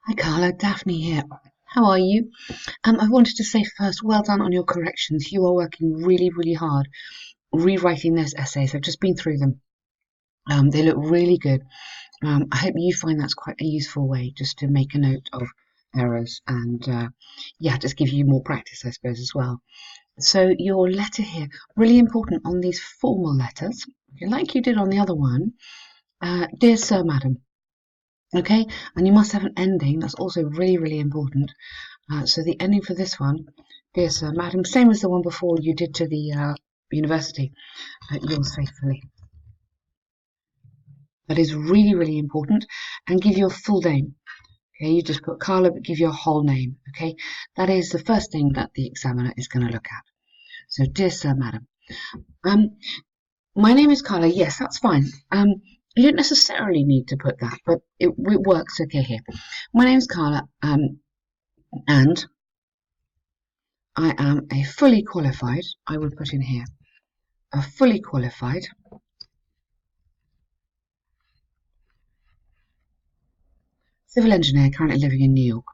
Hi Carla, Daphne here. How are you? I wanted to say first, well done on your corrections. You are working really, really hard rewriting those essays. I've just been through them. They look really good. I hope you find that's quite a useful way just to make a note of errors and yeah, just give you more practice, I suppose, as well. So your letter here, really important on these formal letters, like you did on the other one. Dear Sir, Madam. Okay, and you must have an ending. That's also really, really important. So the ending for this one, dear sir, madam, same as the one before you did to the university, yours faithfully. That is really, really important. And give your full name. Okay, you just put Carla, but give your whole name. Okay, that is the first thing that the examiner is going to look at. So, dear sir, madam, um, my name is Carla. Yes, that's fine. You don't necessarily need to put that, but it works okay here. My name is Carla, and I am a fully qualified. I would put in here a fully qualified civil engineer currently living in New York.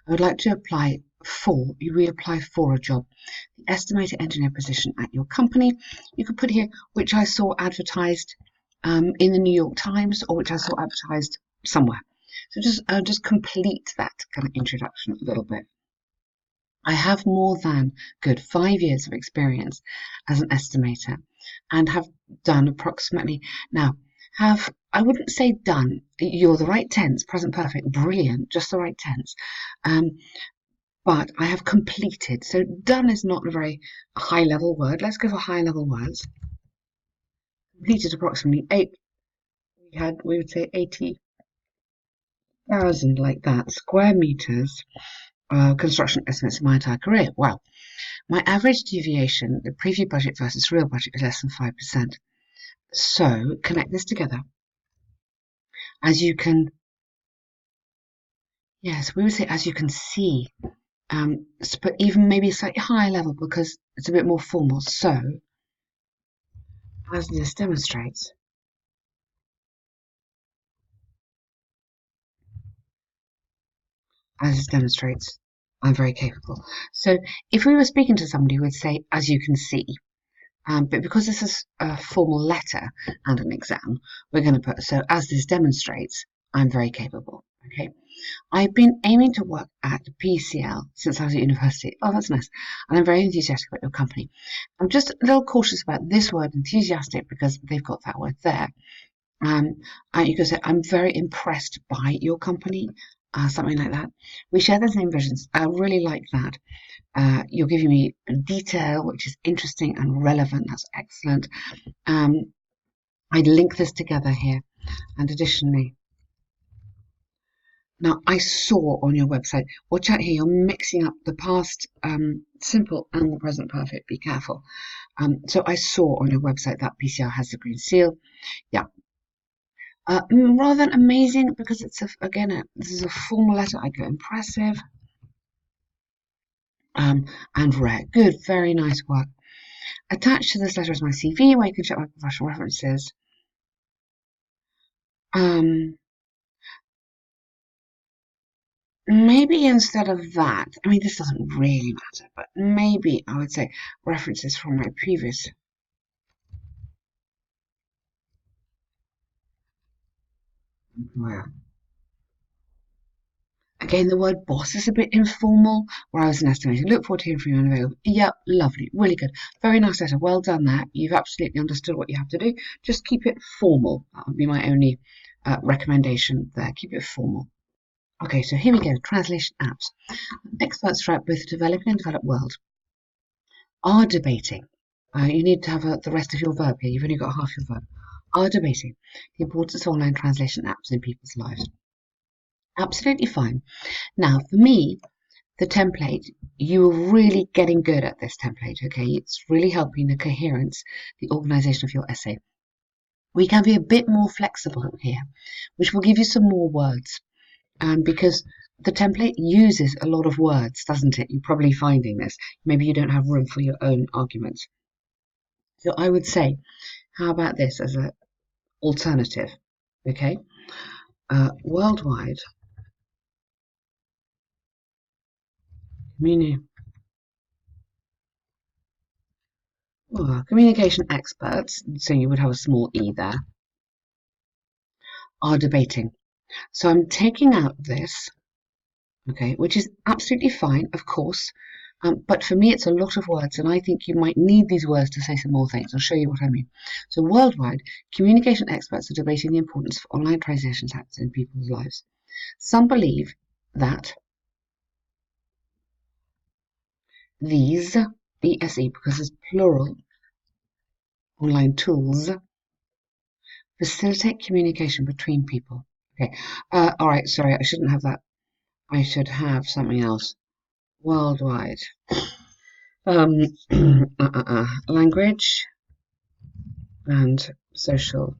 I would like to apply for, you will apply for a job, the estimator engineer position at your company. You could put here which I saw advertised in the New York Times or which I saw advertised somewhere. So just complete that kind of introduction a little bit. I have more than good 5 years of experience as an estimator and have done approximately now have I wouldn't say done, you're the right tense, present perfect, brilliant, just the right tense. Um, but I have completed. So done is not a very high level word. Let's go for high level words. Completed approximately we would say 80,000 like that square meters construction estimates in my entire career. Wow. My average deviation, the preview budget versus real budget, is less than 5%. So connect this together. As you can, yes, we would say as you can see, but even maybe slightly higher level because it's a bit more formal. So, as this demonstrates, I'm very capable. So, if we were speaking to somebody, we'd say, as you can see. But because this is a formal letter and an exam, we're going to put, so as this demonstrates, I'm very capable. Okay. I've been aiming to work at PCL since I was at university. Oh, that's nice. And I'm very enthusiastic about your company. I'm just a little cautious about this word, enthusiastic, because they've got that word there. Um, and you can say, I'm very impressed by your company, something like that. We share the same visions. I really like that. You're giving me detail, which is interesting and relevant. That's excellent. I'd link this together here. And additionally, now I saw on your website, watch out here, you're mixing up the past simple and the present perfect. Be careful. So I saw on your website that PCL has the green seal. Yeah. Rather than amazing because it's this is a formal letter. I go impressive and rare. Good, very nice work. Attached to this letter is my CV where you can check my professional references. Um, Maybe instead of that, I mean, this doesn't really matter, but maybe I would say references from my previous. Well, again, the word boss is a bit informal, where I was an estimator. Look forward to hearing from you unavailable. Yeah, lovely, really good. Very nice letter. Well done there. You've absolutely understood what you have to do. Just keep it formal. That would be my only recommendation there. Keep it formal. Okay, so here we go. Translation apps. Experts throughout both the developing and developed world are debating. You need to have the rest of your verb here. You've only got half your verb. Are debating the importance of online translation apps in people's lives. Absolutely fine. Now, for me, the template, you're really getting good at this template, okay? It's really helping the coherence, the organization of your essay. We can be a bit more flexible here, which will give you some more words, because the template uses a lot of words, doesn't it? You're probably finding this. Maybe you don't have room for your own arguments. So I would say, how about this as an alternative? Okay, worldwide Communication experts, so you would have a small e there, are debating. So I'm taking out this, okay, which is absolutely fine, of course. But for me, it's a lot of words, and I think you might need these words to say some more things. I'll show you what I mean. So worldwide, communication experts are debating the importance of online translation apps in people's lives. Some believe that these, ESE, because it's plural, online tools, facilitate communication between people. Okay, all right, sorry, I shouldn't have that. I should have something else. Worldwide. Language and social.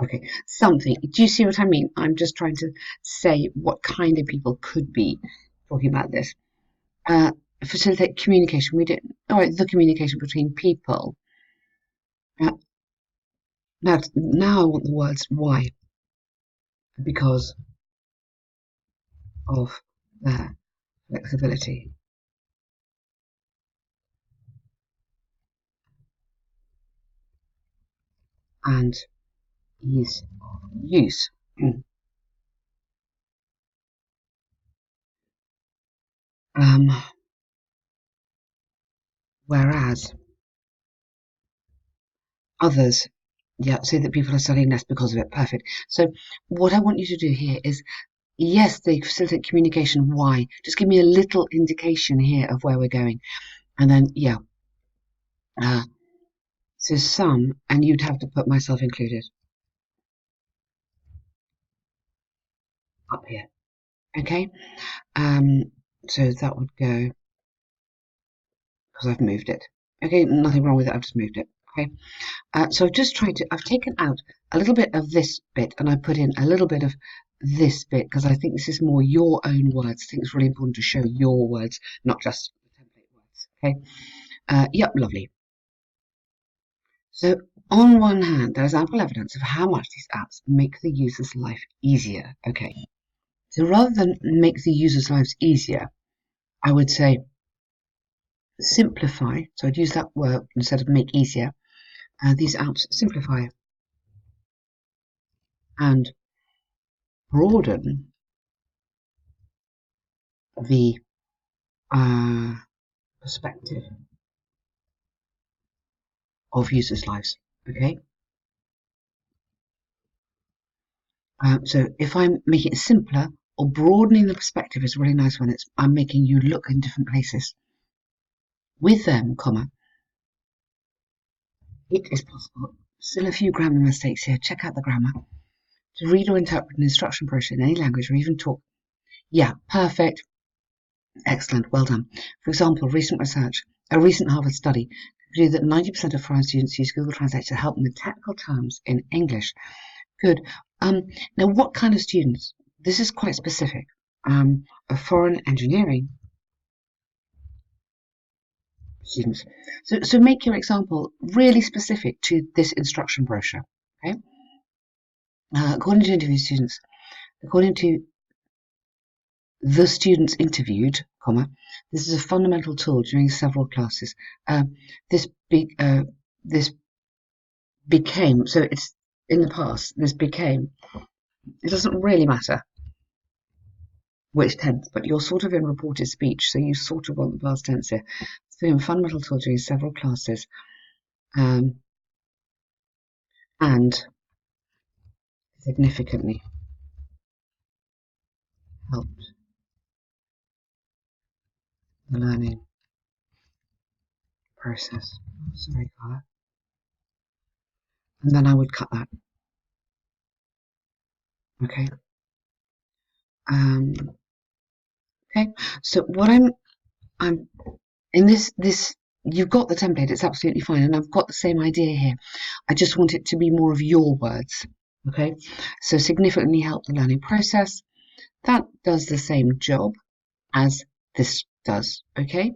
Okay, something. Do you see what I mean? I'm just trying to say what kind of people could be talking about this. Uh, Facilitate communication. We didn't. All right, the communication between people. Uh, now I want the words why. Because of their flexibility and ease of use. Um, Whereas others, yeah, say that people are studying less because of it. Perfect. So what I want you to do here is, yes, they facilitate communication. Why? Just give me a little indication here of where we're going. And then, yeah. So some, and you'd have to put myself included up here. Okay. So that would go, because I've moved it. Okay, nothing wrong with it. I've just moved it. Okay. So I've just tried to, I've taken out a little bit of this bit and I put in a little bit of this bit because I think this is more your own words. I think it's really important to show your words, not just the template words. Okay. Yep, lovely. So on one hand, there is ample evidence of how much these apps make the user's life easier. Okay. So rather than make the user's lives easier, I would say simplify. So I'd use that word instead of make easier. These apps simplify and broaden the perspective of users' lives. Okay. So if I'm making it simpler or broadening the perspective is a really nice one. I'm making you look in different places. With them, comma, it is possible. Still a few grammar mistakes here. Check out the grammar. To read or interpret an instruction brochure in any language or even talk. Yeah, perfect. Excellent. Well done. For example, a recent Harvard study concluded that 90% of foreign students use Google Translate to help them with technical terms in English. Good. Now, what kind of students? This is quite specific. Of foreign engineering students. So make your example really specific to this instruction brochure. Okay. According to interview students, according to the students interviewed, comma, this is a fundamental tool during several classes. This became, so it's in the past. This became. It doesn't really matter which tense, but you're sort of in reported speech, so you sort of want the past tense here. It's been a fundamental tool during several classes, and significantly helped the learning process. Sorry, Carla. And then I would cut that. Okay. Okay. So what I'm in this you've got the template. It's absolutely fine, and I've got the same idea here. I just want it to be more of your words. Okay. So significantly help the learning process. That does the same job as this does. Okay.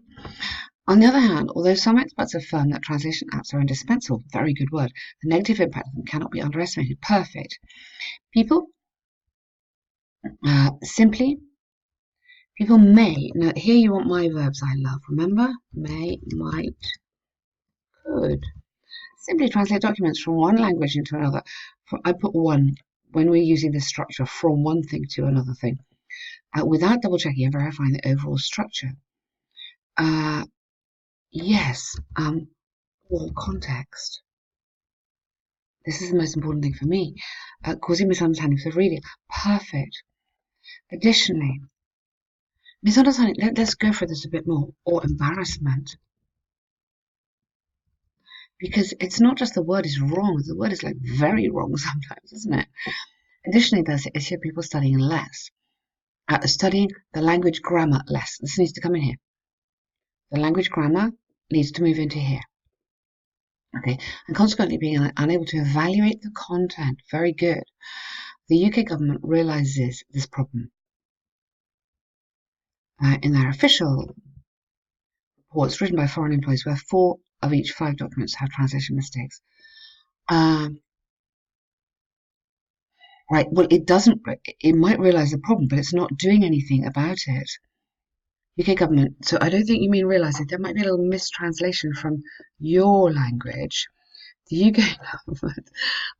On the other hand, although some experts affirm that translation apps are indispensable, very good word, the negative impact of them cannot be underestimated. Perfect. People Simply, people may. Now, here you want my verbs I love. Remember? May, might, could. Simply translate documents from one language into another. I put one when we're using this structure from one thing to another thing without double checking and verifying the overall structure. Yes, or context. This is the most important thing for me. Causing misunderstanding of the reader. Perfect. Additionally, misunderstanding, let's go for this a bit more, or embarrassment. Because it's not just the word is wrong, the word is like very wrong sometimes, isn't it? Additionally, there's the issue of people studying less. Studying the language grammar less. This needs to come in here. The language grammar needs to move into here. Okay, and consequently being unable to evaluate the content. Very good. The UK government realises this problem. In their official reports written by foreign employees, where 4 of each 5 documents have translation mistakes. Right, well, it might realise the problem, but it's not doing anything about it. UK government, so I don't think you mean realise it. There might be a little mistranslation from your language. The UK government,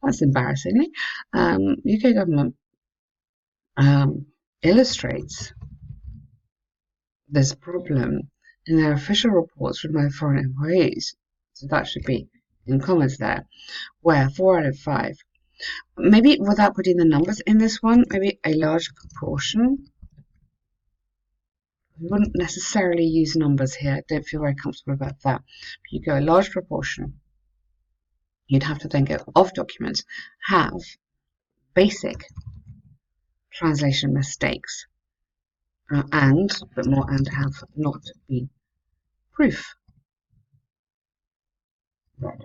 that's embarrassingly, UK government illustrates this problem in their official reports from my foreign employees. So that should be in comments there, where 4 out of 5. Maybe without putting the numbers in this one, maybe a large proportion. We wouldn't necessarily use numbers here. I don't feel very comfortable about that. But you go a large proportion. You'd have to think of documents have basic translation mistakes and have not been proof read.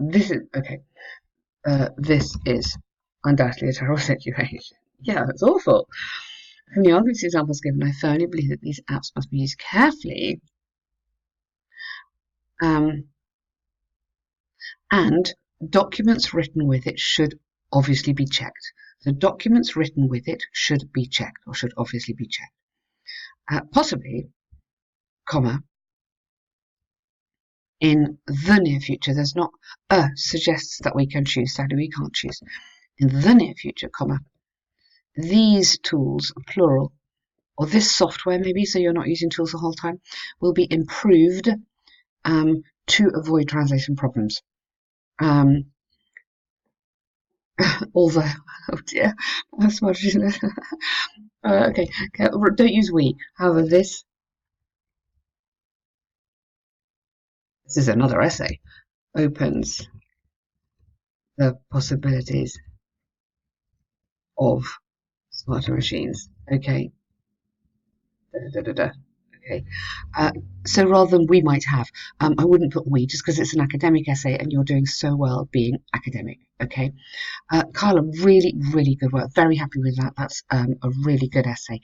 This is okay. This is undoubtedly a terrible situation. Yeah, it's awful. From the obvious examples given, I firmly believe that these apps must be used carefully. And documents written with it should obviously be checked. The documents written with it should be checked, or should obviously be checked. Possibly, comma, in the near future. There's not suggests that we can choose, sadly we can't choose. In the near future, comma, these tools, plural, or this software maybe, so you're not using tools the whole time, will be improved to avoid translation problems. Although, oh dear, that's what okay, don't use we. However, this is another essay, opens the possibilities of smarter machines. Okay. Okay. So rather than we might have, I wouldn't put we just because it's an academic essay and you're doing so well being academic. Okay. Carla, really, really good work. Very happy with that. That's a really good essay.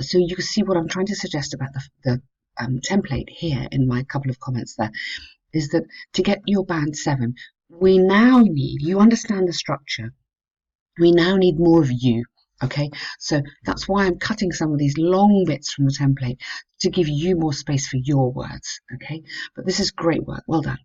So you can see what I'm trying to suggest about the template here in my couple of comments there is that to get your band 7, we now need, you understand the structure, we now need more of you. Okay, so that's why I'm cutting some of these long bits from the template to give you more space for your words. Okay, but this is great work. Well done.